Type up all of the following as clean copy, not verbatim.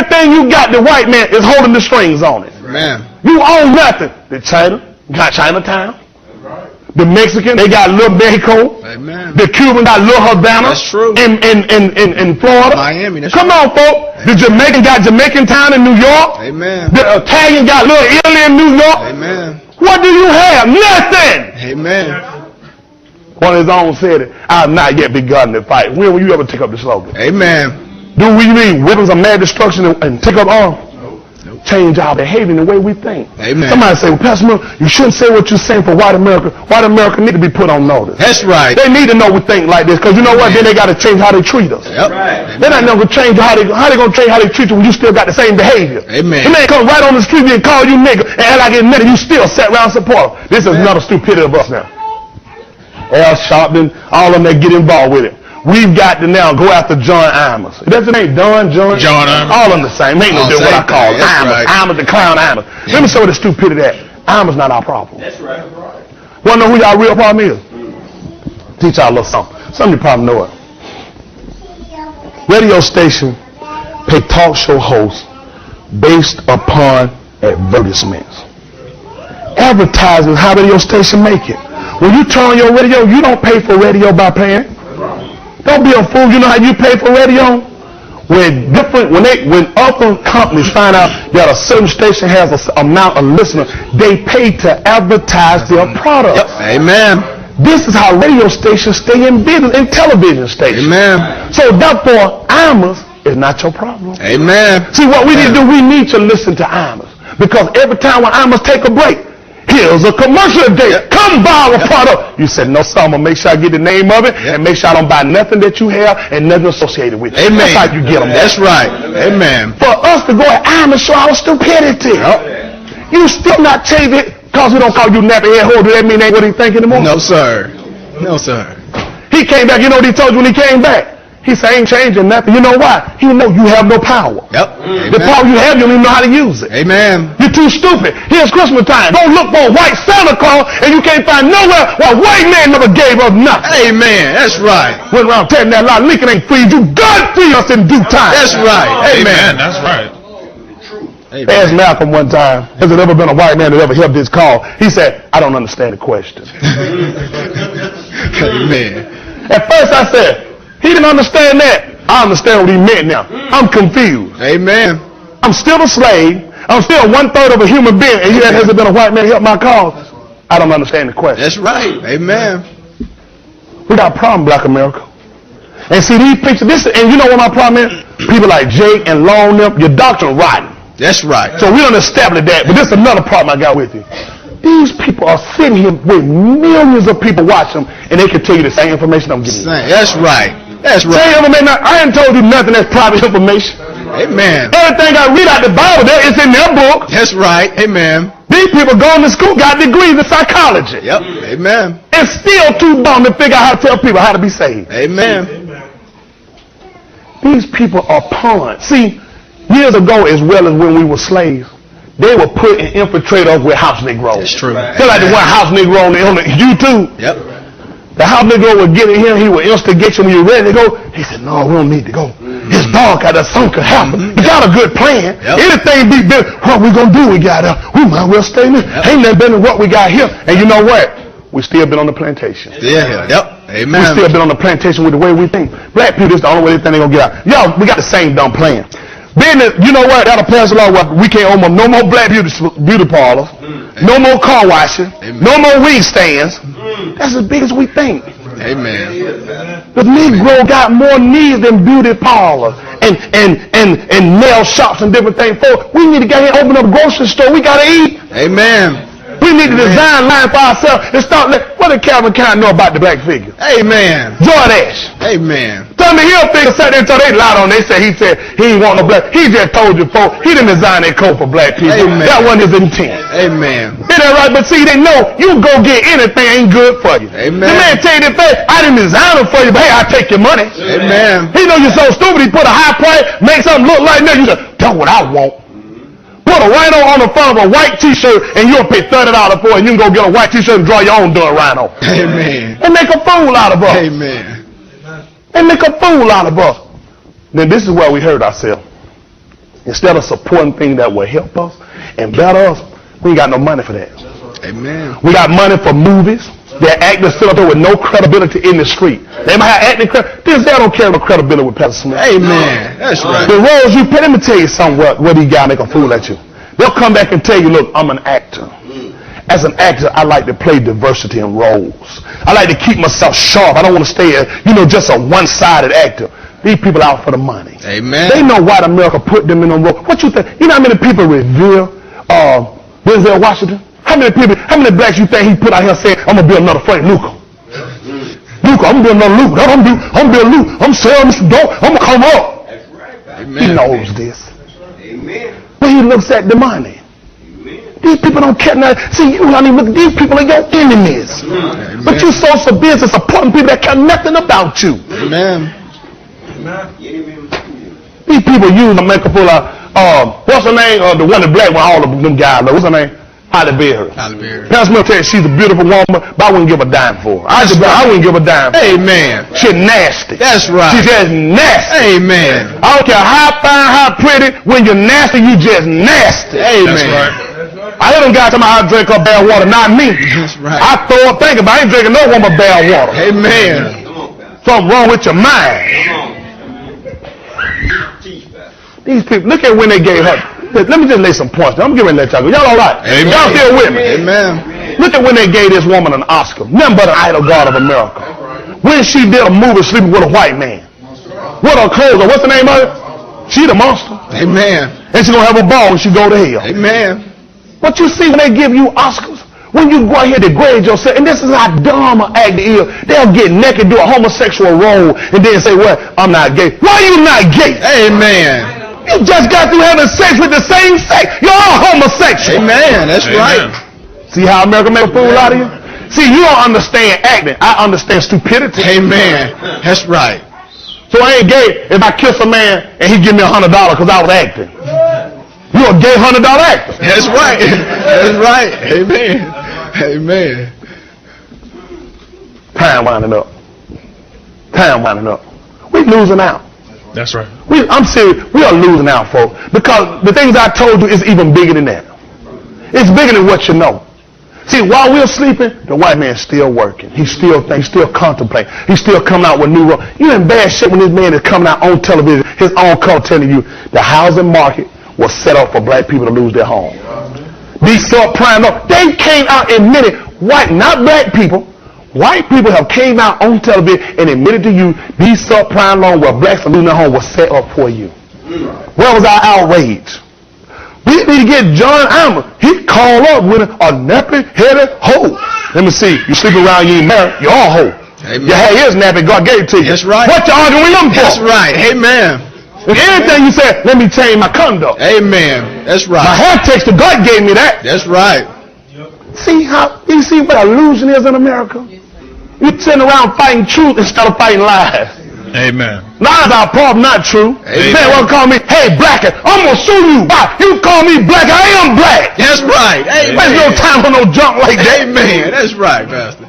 Everything you got, the white man is holding the strings on it. Amen. You own nothing. The China got Chinatown. The Mexican, they got little Mexico. Amen. The Cuban got little Havana. That's true. In Florida. Miami. That's Come on, folks. The Jamaican got Jamaican Town in New York. Amen. The Italian got little Italy in New York. Amen. What do you have? Nothing. Amen. One of his own said it. I have not yet begun to fight. When will you ever take up the slogan? Amen. Do we need weapons of mad destruction and take up arms? Change our behavior and the way we think. Amen. Somebody say, well, Pastor Miller, you shouldn't say what you're saying for white America. White America need to be put on notice. That's right. They need to know we think like this, because you know what? Then they got to change how they treat us. Yep. Right. They're not going to change how they going to change how they treat you when you still got the same behavior. Amen. The man come right on the street and call you nigga and act like it's nothing. You still sat around support. This is another stupidity of us now. Al Sharpton, all of them that get involved with it. We've got to now go after John Imus. That's the name, John Imus. All of them the same. Ain't no difference what I call Imus. Imus the clown Imus. Yeah. Let me show you the stupidity of that. Imus not our problem. That's right. Want to know who y'all real problem is? Teach y'all a little something. Some of you probably know it. Radio station pay talk show hosts based upon advertisements. Advertising is how radio station make it. When you turn on your radio, you don't pay for radio by paying. Don't be a fool. You know how you pay for radio? When other companies find out that a certain station has an amount of listeners, they pay to advertise their product. Yep. Amen. This is how radio stations stay in business and television stations. Amen. So therefore, Imus is not your problem. Amen. See, what we need to do, we need to listen to Imus. Because every time when Imus take a break, here's a commercial today. Yep. Come buy our product. You said, no, sir, I'm going to make sure I get the name of it and make sure I don't buy nothing that you have and nothing associated with it. Amen. That's how you get them. That's right. Amen. For us to go at Imus show our stupidity. Yep. You still not change it because we don't call you nappy head holder. That mean ain't what he think anymore? No, sir. No, sir. He came back. You know what he told you when he came back? He said, ain't changing nothing. You know why? He know you have no power. Yep. The power you have, you don't even know how to use it. Amen. You're too stupid. Here's Christmas time. Go look for a white Santa Claus, and you can't find nowhere where a white man never gave us nothing. Amen. That's right. Went around telling that lie. Lincoln ain't freed you. God free us in due time. That's right. Amen. That's right. They asked Malcolm one time, has there ever been a white man that ever helped this cause? He said, I don't understand the question. Amen. At first I said, he didn't understand that. I understand what he meant now. I'm confused. Amen. I'm still a slave. I'm still 1/3 of a human being. And yet, has there been a white man help my cause? I don't understand the question. That's right. Amen. We got a problem, Black America. And see, these pictures, and you know what my problem is? People like Jake and Long, your doctrine rotten. That's right. So we don't establish that. But this is another problem I got with you. These people are sitting here with millions of people watching them, and they can tell you the same information I'm giving you. That's right. That's right. Same information. I ain't told you nothing that's private information. Amen. Everything I read out the Bible, it's in their book. That's right. Amen. These people going to school, got degrees in psychology. Yep. Amen. And still too dumb to figure out how to tell people how to be saved. Amen. These people are pawns. See, years ago, as well as when we were slaves, they were put and infiltrate us with house Negroes. That's true. They're like the one house Negro on the YouTube. Yep. The house Negro would get in here, he would instigate you when you're ready to go. He said, no, we don't need to go. It's dark out there, something could happen. You got a good plan. Anything be built, what we gonna do? We might as well stay in there. Ain't nothing better than what we got here. And you know what? We still been on the plantation. Yeah. Yep. Amen. We still been on the plantation with the way we think. Black people, this is the only way they think they gonna get out. Yo, we got the same dumb plan. Business, you know what? That'll pass a law where we can't own no more black beauty parlors, no more car washing, no more wig stands. That's as big as we think. Amen. The Negro got more needs than beauty parlors and nail shops and different things. We need to get here and open up a grocery store. We gotta eat. Amen. We need to design line for ourselves and start. What did Calvin Klein know about the black figure? Amen. Jordache. Amen. Tommy Hilfiger sat there until they lied on. He said he ain't want no black. He just told you, folks, he didn't design that coat for black people. Amen. That wasn't his intent. Amen. Isn't that right? But see, they know you go get anything ain't good for you. Amen. The man tell you that thing, I didn't design it for you, but hey, I'll take your money. Amen. He know you're so stupid, he put a high price, make something look like that. You say, that's what I want. Put a rhino on the front of a white t-shirt and you'll pay $30 for it and you can go get a white t-shirt and draw your own done rhino. Amen. And make a fool out of us. Amen. And make a fool out of us. Then this is where we hurt ourselves. instead of supporting things that will help us and better us, we ain't got no money for that. Amen. We got money for movies. They're actors still out there with no credibility in the street. They might have acting credibility. They don't carry no credibility with Pastor Smith. Amen. That's right. The roles you play, let me tell you something what these guys make a fool at you. They'll come back and tell you, look, I'm an actor. As an actor, I like to play diversity in roles. I like to keep myself sharp. I don't want to stay, just a one-sided actor. These people out for the money. Amen. They know white America put them in a role. What you think? You know how many people revere Denzel Washington? How many blacks you think he put out here saying, I'm going to be another Frank Lucas? Lucas, I'm going to be another Lucas. I'm going to be a Lucas. I'm selling Mr. Doe. I'm going to come up. That's right. Amen. He knows this. Amen. But he looks at the money. Amen. These people don't care now. See, you don't even look at these people are your enemies. Amen. But you're so busy supporting people that care nothing about you. Amen. These people use to make a fool of, what's her name? The one, the black one, all of them guys. What's her name? Halle Berry. Pastor Smith tell you she's a beautiful woman, but I wouldn't give a dime for her. I wouldn't give a dime for her. Amen. She's nasty. That's right. She's just nasty. Amen. I don't care how fine, how pretty. When you're nasty, you just nasty. Amen. That's right. I hear them guys talking about I drink up bad water, not me. That's right. I throw up thinking about I ain't drinking no woman bad water. Amen. Something wrong with your mind. These people, look at when they gave her. Let me just lay some points. I'm getting ready to let y'all go. Y'all all right? Amen. Y'all still with me? Amen. Look at when they gave this woman an Oscar. Nothing but an idol god of America. When she did a movie sleeping with a white man. What her clothes are? What's the name of it? She the monster. Amen. And she gonna have a ball when she go to hell. Amen. But you see when they give you Oscars, when you go out here to degrade yourself, and this is how dumb an actor is, they'll get naked, do a homosexual role, and then say, well, I'm not gay. Why are you not gay? Amen. You just got through having sex with the same sex. You're all homosexual. Amen. That's right. See how America make a fool out of you? See, you don't understand acting. I understand stupidity. Amen. That's right. So I ain't gay if I kiss a man and he give me $100 because I was acting. You're a gay $100 actor. That's right. That's right. Amen. Amen. Time winding up. Time winding up. We're losing out. That's right. I'm serious. We are losing out, folks. Because the things I told you is even bigger than that. It's bigger than what you know. See, while we're sleeping, the white man's still working. He's still thinking, still contemplating. He's still coming out with new roles. You're in bad shape when this man is coming out on television, his own color telling you the housing market was set up for black people to lose their home. These subprime loans, they came out and admitted, white, not black people, white people have came out on television and admitted to you these subprime loans where blacks are losing their home was set up for you. Where was our outrage? We need to get John Alma. He called up with a nappy-headed hoe. Let me see. You sleep around, you ain't married, you're all hoe. Amen. Your hair is nappy, God gave it to you. That's right. What you arguing with them for? That's right. Amen. If anything you said, let me change my conduct. Amen. That's right. My hair texture, God gave me that. That's right. See how, you see what illusion is in America? You're sitting around fighting truth instead of fighting lies. Amen. Lies are a problem, not true. Amen. Man want to call me, hey, blacker, I'm going to sue you. Why? You call me black, I am black. That's right. Amen. There's no time for no junk like that. Amen. That's right, Pastor.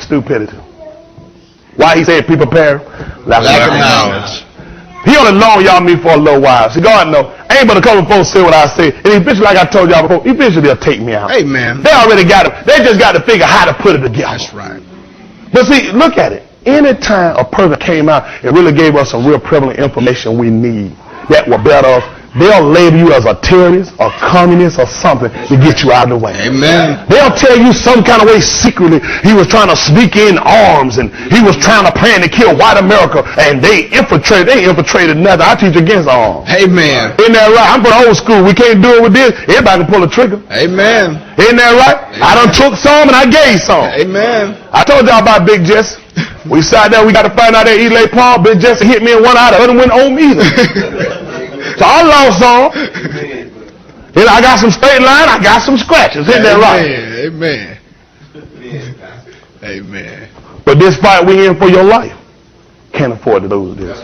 Stupidity. Why he said people perish? Lack Lack of knowledge. He only loaned y'all me for a little while. See, God know. Ain't but a couple of folks say what I say. And eventually, like I told y'all before, eventually they'll take me out. Amen. They already got it. They just got to figure how to put it together. That's right. But see, look at it. Anytime a person came out and really gave us some real prevalent information we need that will better us, they'll label you as a terrorist or communist or something to get you out of the way. Amen. They'll tell you some kind of way secretly he was trying to sneak in arms and he was trying to plan to kill white America and they infiltrated nothing. I teach against arms. Amen. Isn't that right? I'm from the old school. We can't do it with this. Everybody can pull a trigger. Amen. Isn't that right? Amen. I done took some and I gave some. Amen. I told y'all about Big Jesse. We sat there, we got to find out that Ely Paul. Big Jesse hit me in one eye, the other went on me either. So I lost some. And I got some straight line, I got some scratches. Isn't that right? Amen. Amen. But this fight we in for your life, can't afford to lose this.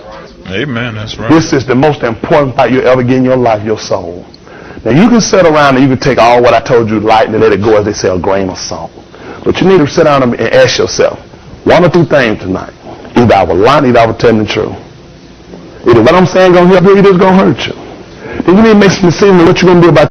Amen. That's right. This is the most important fight you ever get in your life, your soul. Now you can sit around and you can take all what I told you lightly and let it go, as they say, a grain of salt. But you need to sit down and ask yourself one or two things tonight. Either I will lie, either I will tell the truth. Either what I'm saying gonna help you, either it's gonna hurt you. then you need to make some decisions on what you're going to do about